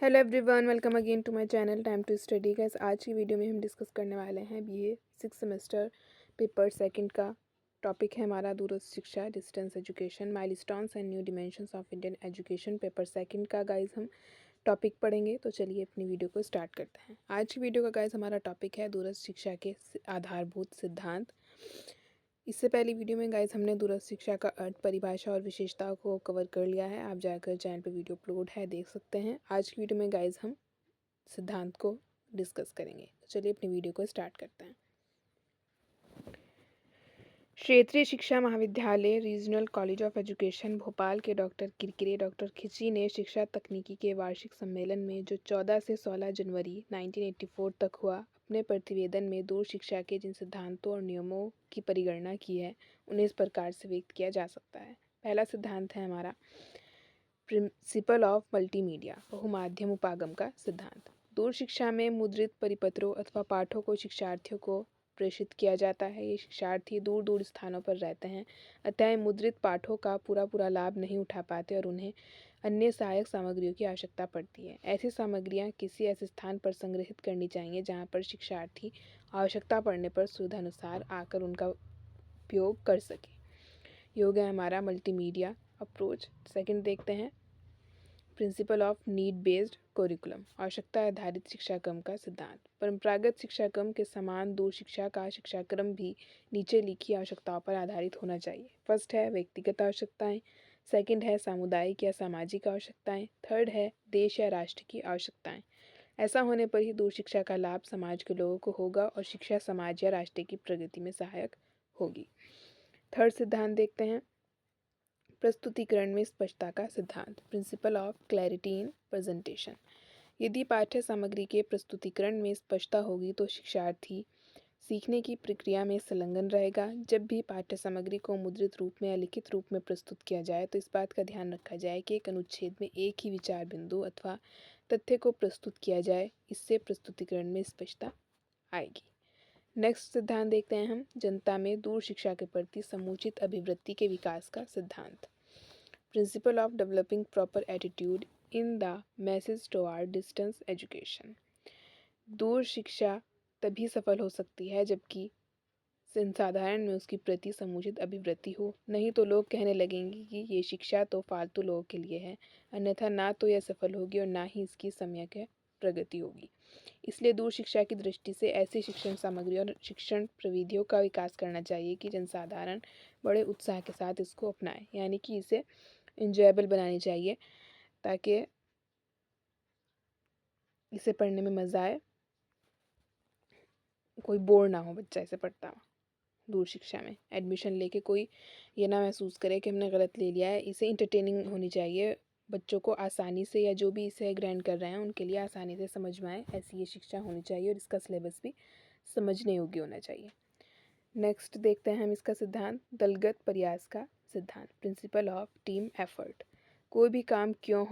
Hello everyone, welcome again to my channel time to study. Guys, आज की video में हम डिस्कस करने वाले हैं बीए 6 सेमेस्टर पेपर सेकंड का। टॉपिक है हमारा दूरस्थ शिक्षा, distance education, milestones and new dimensions of Indian education. Paper second का गाइस हम टॉपिक पढ़ेंगे। तो चलिए अपनी वीडियो को स्टार्ट करते हैं। आज की वीडियो का गाइस हमारा टॉपिक है दूरस्थ शिक्षा के आधारभूत सिद्धांत। इससे पहली वीडियो में गाइस हमने दूरस्थ शिक्षा का अर्थ, परिभाषा और विशेषताओं को कवर कर लिया है। आप जाकर चैनल पे वीडियो अपलोड है, देख सकते हैं। आज की वीडियो में गाइस हम सिद्धांत को डिस्कस करेंगे। तो चलिए अपनी वीडियो को स्टार्ट करते हैं। क्षेत्रीय शिक्षा महाविद्यालय regional college of education Bhopal के डॉक्टर किरकिरे डॉक्टर खिची ने शिक्षा तकनीकी के वार्षिक सम्मेलन में जो 14 से 16 जनवरी 1984 तक हुआ, अपने प्रतिवेदन में दूर शिक्षा के जिन सिद्धांतों और नियमों की परिगणना की है उन्हें इस प्रकार से व्यक्त किया जा सकता है। पहला सिद्धांत है हमारा प्रिंसिपल ऑफ मल्टीमीडिया, बहुमाध्यम उपागम का सिद्धांत। दूर शिक्षा में मुद्रित परिपत्रों अथवा पाठों को शिक्षार्थियों को प्रेषित किया जाता है। ये शिक्षार्थी दूर दूर स्थानों पर रहते हैं, अतः मुद्रित पाठों का पूरा लाभ नहीं उठा पाते और उन्हें अन्य सहायक सामग्रियों की आवश्यकता पड़ती है। ऐसी सामग्रियां किसी ऐसे स्थान पर संग्रहित करनी चाहिए जहां पर शिक्षार्थी आवश्यकता पड़ने पर सुविधानुसार आकर उनका उपयोग कर सके। योग है हमारा मल्टीमीडिया अप्रोच। सेकंड देखते हैं प्रिंसिपल ऑफ नीड बेस्ड कोरिकुलम, आवश्यकता आधारित शिक्षाक्रम का सिद्धांत। परंपरागत शिक्षाक्रम के समान दूर शिक्षा का शिक्षाक्रम भी नीचे लिखी आवश्यकताओं पर आधारित होना चाहिए। फर्स्ट है व्यक्तिगत आवश्यकताएं, सेकंड है सामुदायिक या सामाजिक आवश्यकताएं, थर्ड है देश या राष्ट्र की आवश्यकताएं। ऐसा होने पर ही दूर शिक्षा का लाभ समाज के लोगों को होगा और शिक्षा समाज या राष्ट्र की प्रगति में सहायक होगी। थर्ड सिद्धांत देखते हैं प्रस्तुतिकरण में स्पष्टता का सिद्धांत, principle of clarity in presentation. यदि पाठ्य सामग्री के प्रस्तुतिकरण में स्पष्टता होगी तो शिक्षार्थी सीखने की प्रक्रिया में संलग्न रहेगा। जब भी पाठ्य सामग्री को मुद्रित रूप में या लिखित रूप में प्रस्तुत किया जाए तो इस बात का ध्यान रखा जाए कि एक अनुच्छेद में एक ही विचार बिंदु अथवा तथ्य को प्रस्तुत किया जाए। इससे प्रस्तुतिकरण में स्पष्टता आएगी। नेक्स्ट सिद्धांत देखते हैं हम जनता में दूर शिक्षा के प्रति समुचित अभिवृत्ति के विकास का सिद्धांत, principle of developing proper attitude in the message toward distance education. दूर शिक्षा तभी सफल हो सकती है जबकि संसाधारण में उसकी प्रति समुचित अभिवृत्ति हो, नहीं तो लोग कहने लगेंगे कि ये शिक्षा तो फालतू लोगों के लिए है, अन्यथा ना तो यह सफल होगी और ना ही इसकी सम्यक प्रगति होगी। इसलिए दूर शिक्षा की दृष्टि से ऐसी शिक्षण सामग्री और शिक्षण प्रविधियों का विकास करना चाहिए कि जनसाधारण बड़े उत्साह के साथ इसको अपनाए, यानी कि इसे इंजॉयबल बनानी चाहिए ताकि इसे पढ़ने में मज़ा आए, कोई बोर ना हो बच्चा इसे पढ़ता हुआ। दूर शिक्षा में एडमिशन लेके कोई ये ना महसूस करे कि हमने गलत ले लिया है। इसे इंटरटेनिंग होनी चाहिए, बच्चों को आसानी से या जो भी इसे ग्रहण कर रहे हैं उनके लिए आसानी से समझ में आए, ऐसी ये शिक्षा होनी चाहिए और इसका सिलेबस भी समझने योग्य होना चाहिए। नेक्स्ट देखते हैं हम इसका सिद्धांत, दलगत प्रयास का सिद्धांत, प्रिंसिपल ऑफ टीम एफर्ट। कोई भी काम क्यों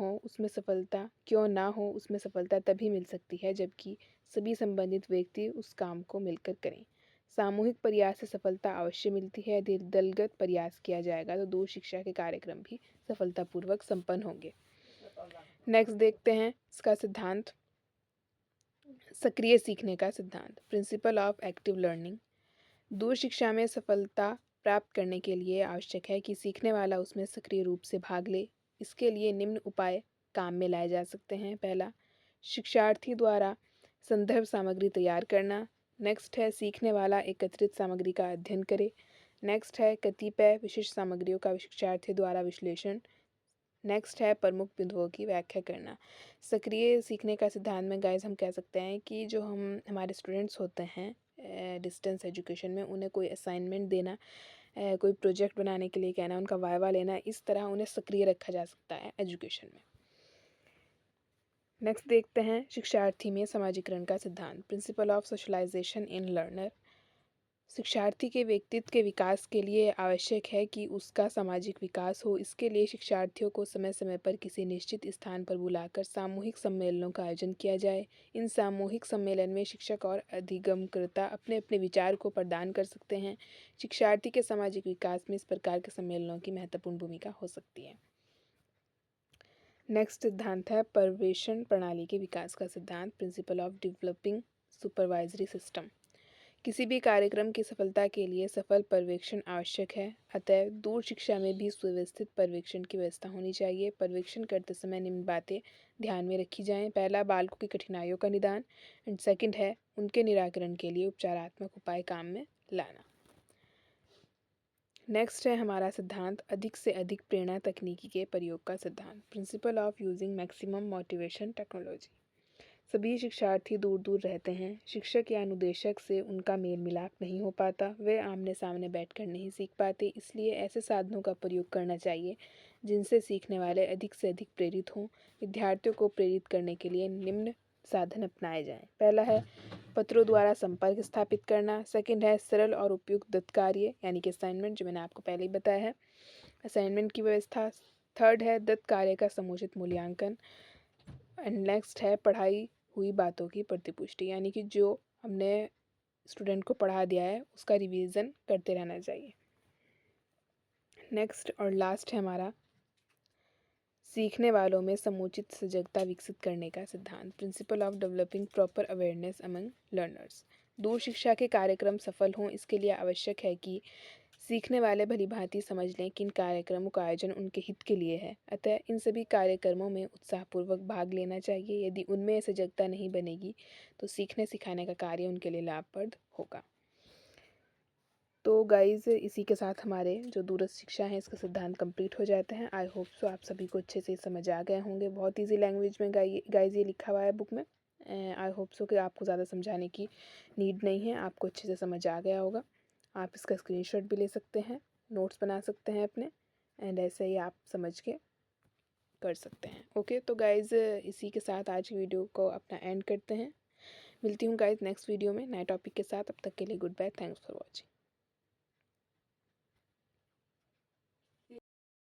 ना हो उसमें सफलता तभी मिल सकती है जबकि सभी संबंधित व्यक्ति उस काम को मिलकर करें। सामूहिक प्रयास से सफलता अवश्य मिलती है। यदि दलगत प्रयास किया जाएगा तो दूर शिक्षा के कार्यक्रम भी सफलतापूर्वक संपन्न होंगे। नेक्स्ट देखते हैं इसका सिद्धांत, सक्रिय सीखने का सिद्धांत, प्रिंसिपल ऑफ एक्टिव लर्निंग। दूर शिक्षा में सफलता प्राप्त करने के लिए आवश्यक है कि सीखने वाला उसमें सक्रिय रूप से भाग ले। इसके लिए निम्न उपाय काम में लाए जा सकते हैं। पहला, शिक्षार्थी द्वारा संदर्भ सामग्री तैयार करना। नेक्स्ट है सीखने वाला एकत्रित सामग्री का अध्ययन करे। नेक्स्ट है कतिपय विशिष्ट सामग्रियों का शिक्षार्थी द्वारा विश्लेषण। नेक्स्ट है प्रमुख बिंदुओं की व्याख्या करना। सक्रिय सीखने का सिद्धांत में गाइस हम कह सकते हैं कि जो हमारे स्टूडेंट्स होते हैं डिस्टेंस एजुकेशन में, उन्हें कोई असाइनमेंट देना, कोई प्रोजेक्ट बनाने के लिए कहना, उनका वाइवा लेना, इस तरह उन्हें सक्रिय रखा जा सकता है एजुकेशन में। नेक्स्ट देखते हैं शिक्षार्थी में समाजीकरण का सिद्धांत, principle of socialisation in learner. शिक्षार्थी के व्यक्तित्व के विकास के लिए आवश्यक है कि उसका सामाजिक विकास हो। इसके लिए शिक्षार्थियों को समय समय पर किसी निश्चित स्थान पर बुलाकर सामूहिक सम्मेलनों का आयोजन किया जाए। इन सामूहिक सम्मेलन में शिक्षक और अधिगमकर्ता अपने अपने विचार को प्रदान कर सकते हैं। शिक्षार्थी के सामाजिक विकास में इस प्रकार के सम्मेलनों की महत्वपूर्ण भूमिका हो सकती है। नेक्स्ट सिद्धांत है पर्यवेक्षण प्रणाली के विकास का सिद्धांत, principle of developing supervisory system. किसी भी कार्यक्रम की सफलता के लिए सफल पर्यवेक्षण आवश्यक है, अतः दूर शिक्षा में भी सुव्यवस्थित पर्यवेक्षण की व्यवस्था होनी चाहिए। पर्यवेक्षण करते समय निम्न बातें ध्यान में रखी जाएं। पहला, बालकों की कठिनाइयों का निदान, एंड सेकंड है उनके निराकरण के लिए उपचारात्मक उपाय काम में लाना। नेक्स्ट है हमारा सिद्धांत अधिक से अधिक प्रेरणा तकनीकी के प्रयोग का सिद्धांत, principle of using maximum motivation technology. सभी शिक्षार्थी दूर दूर रहते हैं, शिक्षक या अनुदेशक से उनका मेल मिलाप नहीं हो पाता, वे आमने सामने बैठकर नहीं सीख पाते, इसलिए ऐसे साधनों का प्रयोग करना चाहिए जिनसे सीखने वाले अधिक से अधिक प्रेरित हों। विद्यार्थियों को प्रेरित करने के लिए निम्न साधन अपनाए जाएं। पहला है पत्रों द्वारा संपर्क स्थापित करना, सेकंड है सरल और उपयुक्त दत्त कार्य यानी कि असाइनमेंट, जो मैंने आपको पहले ही बताया है, असाइनमेंट की व्यवस्था, थर्ड है दत्त कार्य का समुचित मूल्यांकन, एंड नेक्स्ट है पढ़ाई हुई बातों की प्रतिपुष्टि, यानी कि जो हमने स्टूडेंट को पढ़ा दिया है उसका रिवीजन करते रहना चाहिए। नेक्स्ट और लास्ट है हमारा सीखने वालों में समुचित सजगता विकसित करने का सिद्धांत, principle of developing proper awareness among learners. दूर शिक्षा के कार्यक्रम सफल हों, इसके लिए आवश्यक है कि सीखने वाले भलीभांति समझ लें कि इन कार्यक्रमों का आयोजन उनके हित के लिए है, अतः इन सभी कार्यक्रमों में उत्साहपूर्वक भाग लेना चाहिए। यदि उनमें सजगता नहीं बनेगी तो सीखने सिखाने का कार्य उनके लिए लाभप्रद होगा। तो गाइज़ इसी के साथ हमारे जो दूरस्थ शिक्षा है इसका सिद्धांत कंप्लीट हो जाते हैं। आई होप सो आप सभी को अच्छे से समझ आ गए होंगे। बहुत ईजी लैंग्वेज में गाइज़ ये लिखा हुआ है बुक में। आई होप सो कि आपको ज़्यादा समझाने की नीड नहीं है, आपको अच्छे से समझ आ गया होगा। आप इसका स्क्रीनशॉट भी ले सकते हैं, नोट्स बना सकते हैं अपने, एंड ऐसे ही आप समझ के कर सकते हैं। ओके, तो गाइज़ इसी के साथ आज की वीडियो को अपना एंड करते हैं। मिलती हूँ गाइज़ नेक्स्ट वीडियो में नए टॉपिक के साथ। अब तक के लिए goodbye, thanks for watching.